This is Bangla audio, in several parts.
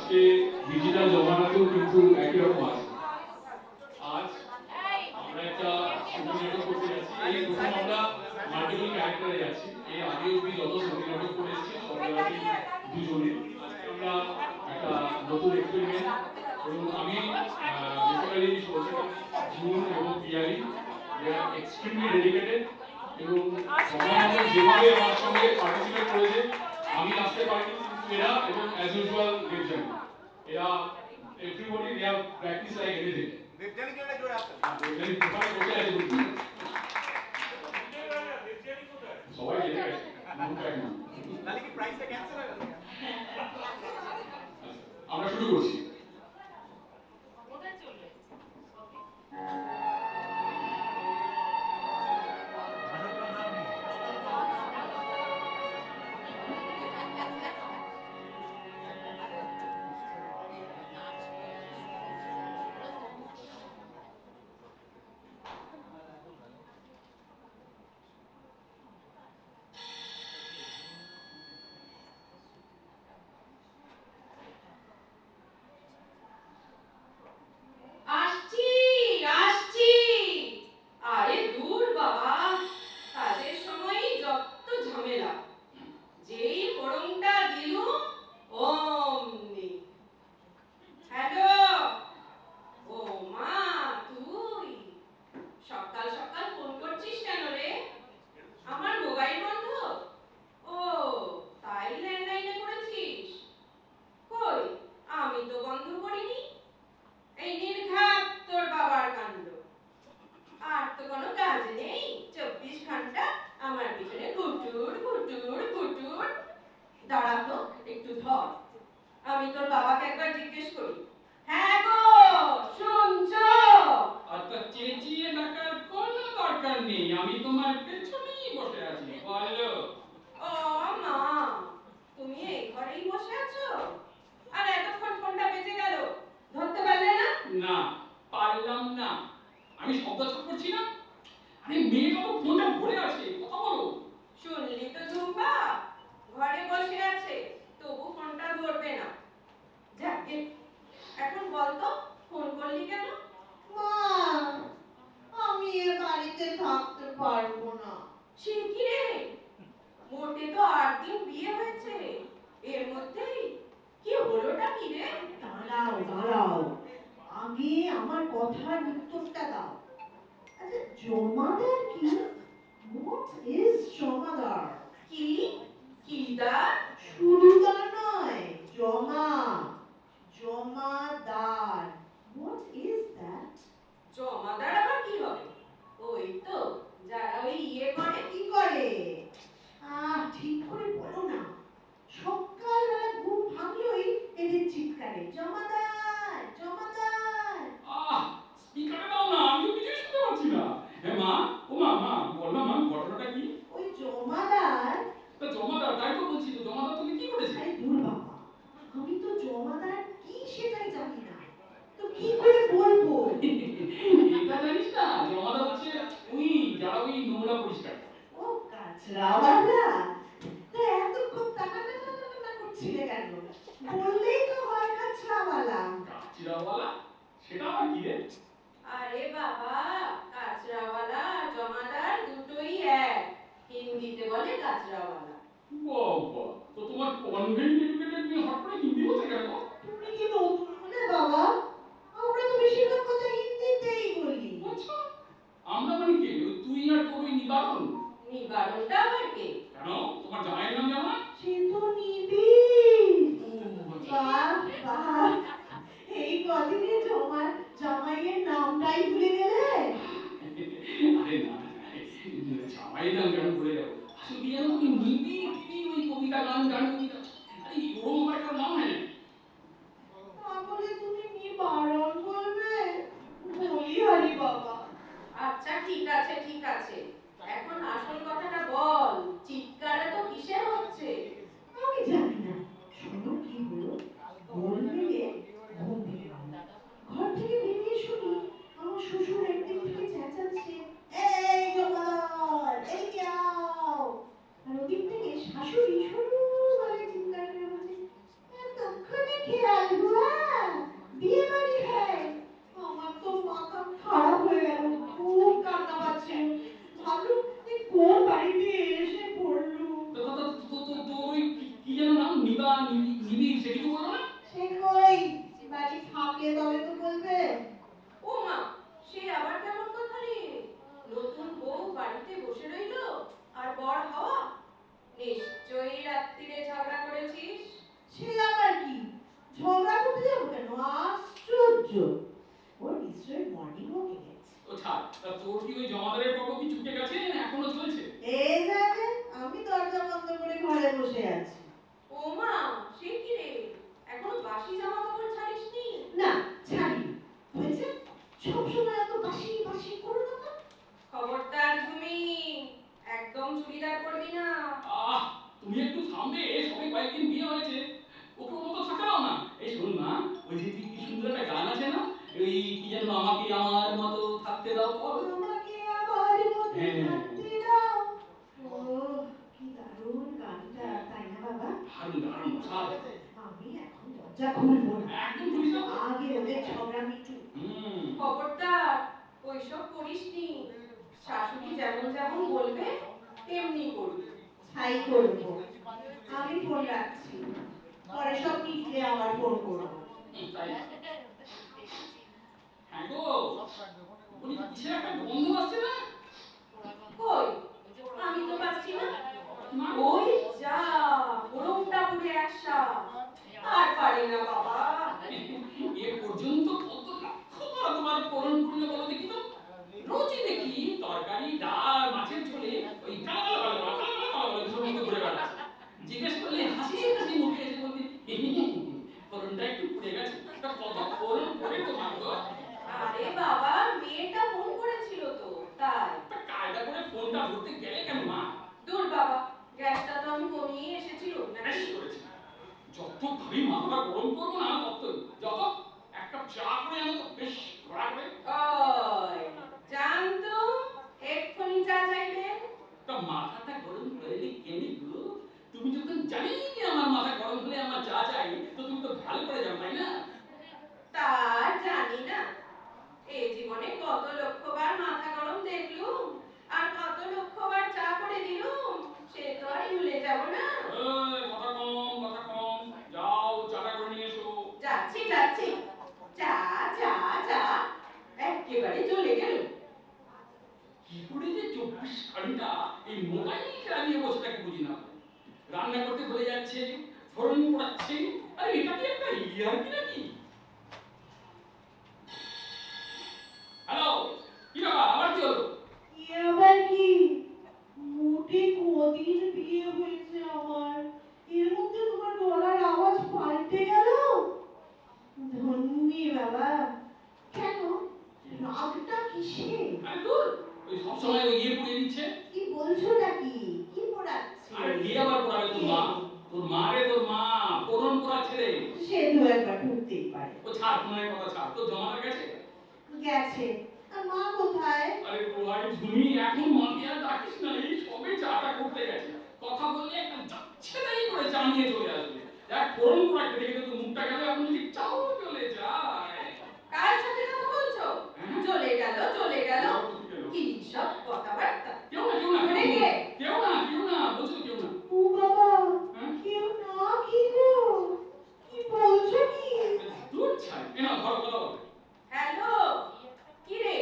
আজকে ডিজিটাল জমানাতেও কিন্তু একই রকম আছে। আজ আমরা একটা ছবি নাটক করতে যাচ্ছি। এই প্রথম আমরা মাল্টিপল ক্যারেক্টারে যাচ্ছি। এই আগে অব্দি যত ছবি নাটক করে এসেছি সর্বদাই দুজনে। আজকে আমরা একটা নতুন এক্সপেরিমেন্ট এবং আমি বেসিক্যালি জুন এবং পিয়ালি দে আর এক্সট্রিমলি ডেডিকেটেড এবং সমাজে যেভাবে আমার সঙ্গে পার্টিসিপেট করেছে আমি আসতে পারিনি কিন্তু এরা এবং অ্যাজ ইউজুয়াল দেবজানি এরা everybody they have practice like anything. Debjani কে জোরে আসছে দেবজানি কোথায় বসে আছে বলছি দেবজানি কোথায় সবাই জেনে গেছে তাহলে কি প্রাইসটা ক্যান্সেল হয়ে গেল? আমরা শুরু করছি। আমি তোর বাবাকে একবার জিজ্ঞেস করি। হ্যাঁ গো শুনছো? আচ্ছা চেঁচিয়ে ডাকার কোনো দরকার নেই, আমি তোমার পেছনেই বসে আছি, বলো। ও মা, তুমি এই ঘরেই বসে আছো? আর এতক্ষণ ফোনটা বেজে গেল, ধরতে পারলে না? না পারলাম না, আমি শব্দ করছি না। আরে মেয়েটা তো ফোনটা ধরে আছে, কথা বলো। শুনলি তো ঝুম্পা, ঘরে বসে আছে তবু ফোনটা ধরবে না। যাকে এখন বলতো ফোন করলি কেন? মা, আমি এ বাড়িতে থাকতে পারবো না। সে কি রে, মোটে তো 8 দিন বিয়ে হয়েছে, এর মধ্যেই কি হলোটা কি রে? দাঁড়াও দাঁড়াও, আগে আমার কথার উত্তরটা দাও। আচ্ছা, জমাদার কি? হোয়াট ইজ জমাদার? কি কিদার? সুরুদার নয়, জমা, জমাদার। What is that? জমাদার আবার কি হবে? ওই তো যারা ওই ইয়ে করে। কি করে? ঠিক করে বলো না। সকালবেলা ঘুম ভাঙলেই এদের চিৎকারে জমাদার জমাদার। স্পিকারে দাও না, আমি তো কিছুই শুনতে পাচ্ছি না। হ্যাঁ মা, ও মা, মা বল না মা, ঘটনাটা কি? ওই জমাদার। তা জমাদার, তাই তো বলছি, তো জমাদার তুমি কি করেছে? আরে দূর বাবা, আমি তো জমাদার কি সেটাই জানি না, তো কি করে বলবো? এটা জানিস না, জমাদার হচ্ছে ওই যারা ওই নোংরা পরিষ্কার করে। ও কাচরাওয়ালা। তা এতক্ষণ টাকা টাকা টাকা করছিলে কেন? বললেই তো হয় কাচরাওয়ালা। কাচিরাওয়ালা সেটা আবার কি রে? আরে বাবা, কাচরাওয়ালা আর জমাদার দুটোই এক, হিন্দিতে বলে কাচরাওয়ালা। বাবা, তো তোমার কনভেন্ট এডুকেটেড মেয়ে হট করে হিন্দি বলছে কেন? তুমি কি নতুন হলে বাবা? আমরা তো বেশিরভাগ কথা হিন্দিতেই বলি। আচ্ছা, আমরা মানে কি, তুই আর তোর ওই নিবারণ? নিবারণটা আবার কে? কেন, তোমার জামাইয়ের নাম জানো না? সে তো নিবিড়। আচ্ছা। বাহ বাহ, এই কদিনে জামাইয়ের নামটাই ভুলে গেলে। আরে না, জামাইয়ের নাম কেন ভুলে যাবো? আসলে জানো তুমি নিবিড় কি ওই কবিতা গান গান কবিতা, আরে ওরকম আমার একটা নাম হয় না। তাহলে তুমি নিবারণ বলবে? বলি হরি বাবা। আচ্ছা ঠিক আছে ঠিক আছে, এখন আসল কথাটা বল, চিৎকারে তো কিসের হচ্ছে? আমি জানি না, শোনো কি হলো। ভোর হয়ে ঘুম থেকে ঘর থেকে বেরিয়ে শুনি আমার শ্বশুর একদিক থেকে চেঁচাচ্ছে, এই জমাদার এদিকে আও। আর ওদিক থেকে শাশুড়ি সরু গলায় আশ্চর্য, ওর নিশ্চয়ই মর্নিং ওয়াকে গেছে। ও ছাড়, তা তোর কি ওই জমাদারের পর্ব কি চুকে গেছে না এখনো চলছে? এই যাবে, আমি দরজা বন্ধ করে ঘরে বসে আছি। ও মা, সে কি রে, এখনো বাসি জামা কাপড় ছাড়িসনি? না, ছাড়ি হয়েছে, সবসময় এত বাসি বাসি করো না তো। খবরদার ঝুমি, একদম চুড়িদার পরবি না। আহ, তুমি একটু থামবে, সবে কয়েকদিন বিয়ে হয়েছে, ওকে ওর মতো থাকা দাও না। এই শোন না, ওই যে কি সুন্দর একটা গান আছে না, ওই কি যেন, আমাকে আমার মতো থাকতে দাও, বল। আমাকে আমার মতো হ্যাঁ। থাকতে দাও। ও, কি দারুণ গানটা, তাই না বাবা? দারুণ দারুণ, ছাড়। আমি এখন দরজা খুলবো না, একদম খুলিস না। আগে ওদের ঝগড়া মিটুক। খবরদার ওইসব করিসনি। শাশুড়ি যেমন যেমন বলবে তেমনি করবি। ছাই করবো। আমি ফোন রাখছি, পরে সব মিটলে আবার ফোন করবো। তাই। হ্যাঁ গো, বলি কিসের একটা গন্ধ আসছে না? কই, আমি তো পাচ্ছি না। না। ওই যা, গরমটা পুড়ে একসা, আর পারি না বাবা। এ পর্যন্ত কত লাখবার তোমার পরন করলে বলো দেখি তো। রোজই দেখি তরকারি, ডাল, মাছের ঝোলে ওই কালো কালো কালো কালো কালো কালো সমস্ত ঘুরে বেড়াচ্ছে। জিজ্ঞেস করলে হাসি হাসি মুখে এসে বলবি পরনটা একটু পুড়ে গেছে। তা কত পরন করে তোমার গো? আরে বাবা, মেয়েটা ফোন করেছিল তো, তাই। তা কায়দা করে ফোনটা ধরতে গেলে কেন মা? দূর বাবা, গ্যাসটা তো আমি কমিয়ে এসেছিল বেশ নাকি? করেছি। যত ভাবি মাথাটা গরম করবো না ততই। যত এক কাপ চা করে আনো তো বেশ ধরা করে। ওই জানতো এক্ষুনি চা চাইবেন। তা মাথাটা গরম করলে কেনে গো? তুমি যখন জানি যে আমার মাথা গরম হলে আমার চা চাই, তো তুমি তো ভালো করে জানো, তাই না? তা জানি না, এই জীবনে কত লক্ষবার মাথা গরম দেখলুম, আর কত লক্ষবার চা করে দিলুম, সে তো আর ভুলে যাব না। এই, কথা কম, কথা কম। যাও চাটা করে নিয়ে এসো। যাচ্ছি যাচ্ছি, চা চা চা, একেবারে চলে গেল। কি করে যে 24 ঘন্টা এই মোবাইল খেলা নিয়ে বসে থাকি বুঝি না। রান্না করতে ভুলে যাচ্ছে, ফোড়ন পোড়াচ্ছে। আরে এটা কি একটা ইয়ার্কি নাকি? হ্যালো, কি ব্যাপার, আবার কি হলো? এ আবার কি? মোটে কদিন বিয়ে হয়েছে আমার, এর মধ্যে তোমার গলার আওয়াজ পাল্টে গেল। ধন্যি বাবা। কেন, রাগটা কিসে? আরে দূর, ওই সবসময় ওই ইয়ে পুড়িয়ে দিচ্ছে। কি বলছো নাকি? কি পড়াচ্ছে? আরে কে আবার পড়াবে? তোর মা। তোর মা রে, তোর মা ফোড়ন পোড়াচ্ছে রে। সে দু একবার ঢুকতেই পারে। ও ছাড়, ফোনের কথা ছাড়, তোর জমাটা গেছে? গেছে। আর মা কোথায়? আরে ভাই ঝুমি, এখন মাকে আর ডাকিস না, এই সবে চাটা করতে গেছে। কথা বললে একটা যাচ্ছে তাই করে চা নিয়ে চলে আসবে। দেখ ফোড়ন পোড়াচ্ছে দেখে তো তোর মুখটা গেল, এখন যদি চাও চলে যায়। কার সাথে কথা বলছো? হ্যাঁ? চলে গেল চলে গেল, কোথায় গেল? কি সব কথাবার্তা। কেউ না, কেউ না, ঘরে কেউ কে? না, কেউ না, কেউ না, বলছো কেউ না। ও বাবা, হ্যাঁ? কেউ না কি গো? কি বলছো কি? দূর ছাই, এ না ধরো কথা বলো। হ্যালো, কি রে,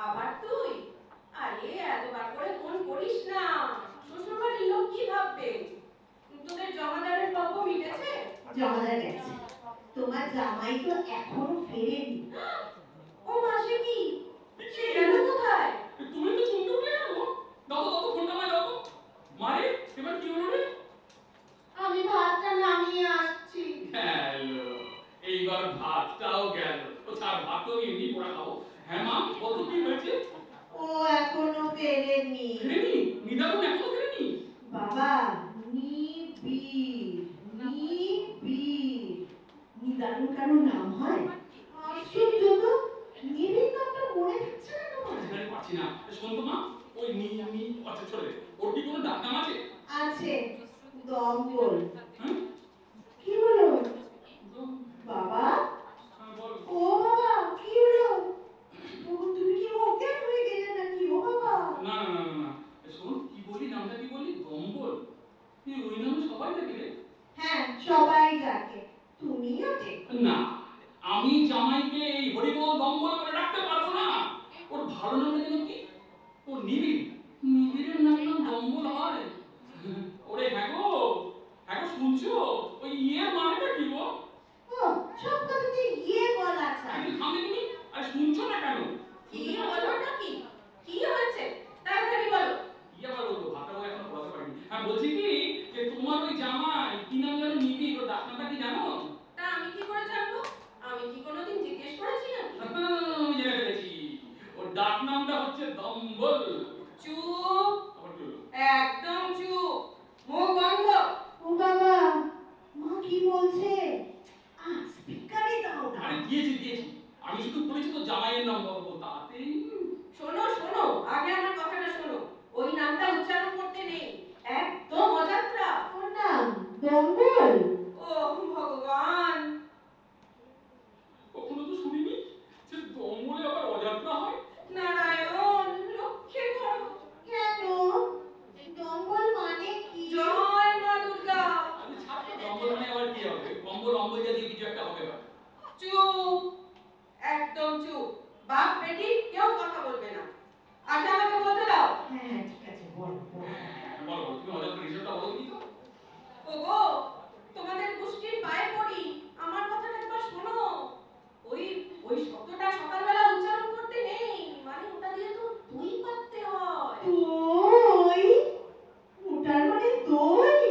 আবার তুই? আরে এতবার করে ফোন করিস না, শ্বশুরবাড়ির লোক কি ভাববে? তোদের জমাদারের পক্ষ মিটেছে? জমাদার গেছে, তোমার জামাই তো এখনো ফেরেনি। ও মাসে কি, সে গেল কোথায়? তুমি তো চমকে উঠলে কেন গো? দাও তো, দাও তো ফোনটা আমায় দাও তো। মারে, এবার কি হলো রে? আমি ভাতটা নামিয়ে আসছি। হ্যালো, এইবার ভাতটাও গেল। ও ছাড়, ভাত তো আমি এমনি পোড়া খাবো। হ্যাঁ মা, বলতো কি হয়েছে? ও এখনো ফেরেনি। ফেরেনি? নিদারুণ এখনো ফেরেনি? বাবা, নিবিড়, নিবিড়। নিদারুণ কারোর নাম হয়? আশ্চর্য তো, নিবিড় নামটা মনে থাকছে না তোমার? আরে পাচ্ছি না। শোন তো মা, ওই আচ্ছা ছোড়ে দে। ওর কি কোনো ডাক নাম আছে? আছে, দমকল। হ্যাঁ? কি হলো দম, বাবা? বল। ও বাবা, কি হলো? ও, তুমি কি অজ্ঞান হয়ে গেলে নাকি? ও বাবা, না না না না না। শোন, কি বললি, নামটা কি বললি? দম্বল? তুই ওই নামে সবাই ডাকে রে? হ্যাঁ সবাই ডাকে, তুমিও ডেকো। না, আমি জামাইকে এই হরিবল দম্বল করে রাখতে পারবো না। ওর ভালো নামটা যেন কি? ও নিবিড়। নিবিড়ের নাম দম্বল হয়? ওরে হ্যাঁ গো, হ্যাঁ গো শুনছো? ওই ইয়ের মানেটা কি গো? ও, সব কথাতে ইয়ে বলা একটু চাই। থাম আমি শুধু পরিচিত জামাইয়ের নাম বলবো, তাতেই শোনো শোনো, আগে আমার কথাটা শোনো। ওই নামটা উচ্চারণ করতে নেই, একদম অযাত্রা। ওর নাম দম্বল। ও ভগবান! কখনো তো শুনিনি যে দমবলে আবার অযাত্রা হয়। নারায়ণ, রক্ষে করো। কেন? দম্বল মানে কি? জয় মা দুর্গা। আমি ছাড় তো, দমবল মানে আবার কি হবে? কম্বল অম্বল জাতীয় কিছু একটা হবে বা। চুপ, একদম চুপ। বাপ বেটি কেউ কথা বলবে না। আগে আমাকে বলতে দাও। হ্যাঁ ঠিক আছে, বল বল। বলো বলো, তুমি অযাত্রা রিসেপ্টটা বলো কি তো? ওগো, তোমাদের গোষ্ঠীর পায়ে পড়ি, আমার কথাটা একবার শোনো। ওই ওই শব্দটা সকালবেলা উচ্চারণ করতে নেই, মানে ওটা দিয়ে তো দই পাততে হয়। দই? ওটার মানে দই?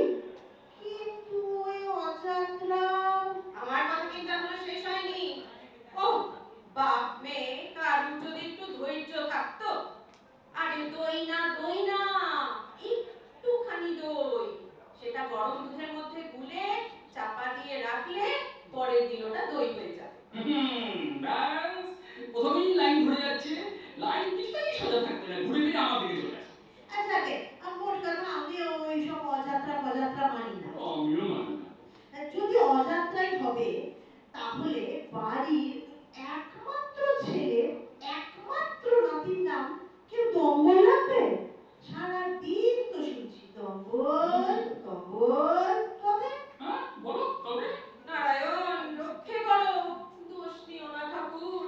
কিন্তু ওই অযাত্রা। আমার কথা কিন্তু এখনো শেষ হয়নি। ওহ, বাপ মেয়ে কারুর যদি একটু ধৈর্য থাকতো। আরে দই না, দই না, একটুখানি দই। সেটা গরম দুধের মধ্যে গুলে চাপা দিয়ে রাখলে পরের দিন ওটা দই হয়ে যাবে। ব্যাস, প্রথমেই লাইন ঘুরে যাচ্ছে। লাইন কিছুতেই সোজা থাকবে না, ঘুরে ফিরে আমার দিকে চলে আসে। আচ্ছা রে, মোট কথা আমি ওই সব অযাত্রা ফযাত্রা মানি না। আমিও মানি না। যদি অযাত্রাই হবে, তাহলে বাড়ির একমাত্র ছেলে, একমাত্র নাতির নাম কেউ দম্বল রাখবে? সারাদিন তো শুনছি দম্বল দম্বল, তবে হ্যাঁ বলো তবে। নারায়ণ, রক্ষে করো। দোষ নিও না ঠাকুর।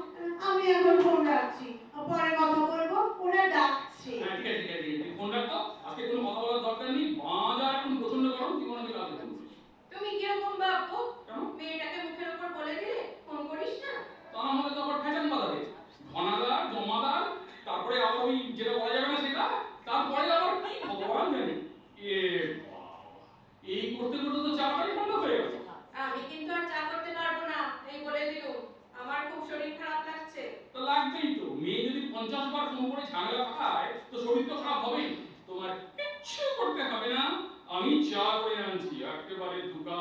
আমি এখন ফোন রাখছি, পরে কথা বলবো, ওরা ডাকছে। হ্যাঁ ঠিক আছে ঠিক আছে, তুই ফোন রাখতো। আজকে কোনো কথা বলার দরকার নেই, বাজার এখন প্রচন্ড গরম, তুই মনে হয় কাজে ফোন করিস। তুমি কিরকম বাপু? কেন? মেয়েটাকে মুখের উপর বলে দিলে ফোন করিস না। তা না হলে তো আবার ফ্যাশন বাঁধাবে। ঘনাদার জমাদার, তারপরে আবার ওই যেটা বলা যাবে না সেটা, তারপরে আবার কি ভগবান জানে। এ বাবা, এই করতে করতে তো চাপাটাই ঠান্ডা হয়ে গেছে। আমি কিন্তু আর চা করতে পারবো না, এই বলে দিলুম। আমার খুব শরীর খারাপ লাগছে। তো লাগবেই তো, মেয়ে যদি 50 বার ফোন করে ঝামেলা পাকায় তো শরীর তো খারাপ হবেই। তোমার কিচ্ছু করতে হবে না, আমি চা করে আনছি একেবারে দুকা।